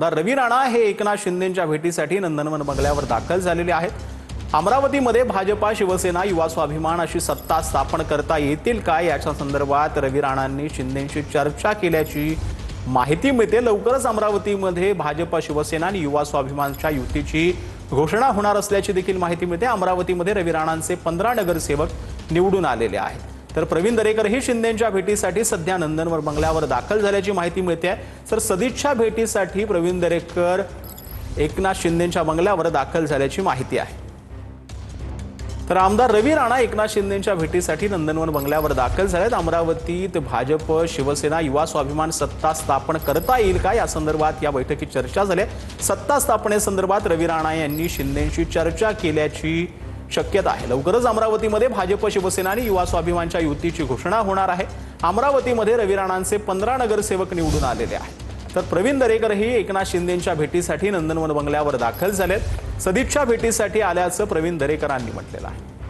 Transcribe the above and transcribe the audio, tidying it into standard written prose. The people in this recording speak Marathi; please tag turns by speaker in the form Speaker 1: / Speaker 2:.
Speaker 1: आमदार रवी राणा हे एकनाथ शिंदेंच्या भेटीसाठी नंदनवन बंगल्यावर दाखल झालेले आहेत। अमरावतीमध्ये भाजपा शिवसेना युवा स्वाभिमान अशी सत्ता स्थापन करता येतील का याच्या संदर्भात रवी राणांनी शिंदेंशी चर्चा केल्याची माहिती मिळते। लवकरच अमरावतीमध्ये भाजपा शिवसेना आणि युवा स्वाभिमानच्या युतीची घोषणा होणार असल्याची देखील माहिती मिळते। अमरावतीमध्ये रवी राणांचे 15 नगरसेवक निवडून आलेले आहेत। तर प्रवीण दरेकर ही शिंदेंच्या भेटीसाठी सध्या नंदनवन बंगल्यावर दाखल झाल्याची माहिती मिळते। तर सदिच्छा भेटीसाठी प्रवीण दरेकर एकनाथ शिंदेंच्या बंगल्यावर दाखल झाल्याची माहिती आहे। तर आमदार रवी राणा एकनाथ शिंदेंच्या भेटीसाठी नंदनवन बंगल्यावर दाखल झालेत। अमरावतीत भाजप शिवसेना युवा स्वाभिमान सत्ता स्थापन करता येईल का या संदर्भात या बैठकीत चर्चा झाली। सत्ता स्थापनेसंदर्भात रवी राणा यांनी शिंदेंशी चर्चा केल्याची शक्यता आहे। लवकरच अमरावतीमध्ये भाजप शिवसेना आणि युवा स्वाभिमानच्या युतीची घोषणा होणार आहे। अमरावतीमध्ये रवी राणांचे 15 नगरसेवक निवडून आलेले आहेत। तर प्रवीण दरेकरही एकनाथ शिंदेंच्या भेटीसाठी नंदनवन बंगल्यावर दाखल झालेत। सदिच्छा भेटीसाठी आल्याचं प्रवीण दरेकरांनी म्हटलेलं आहे।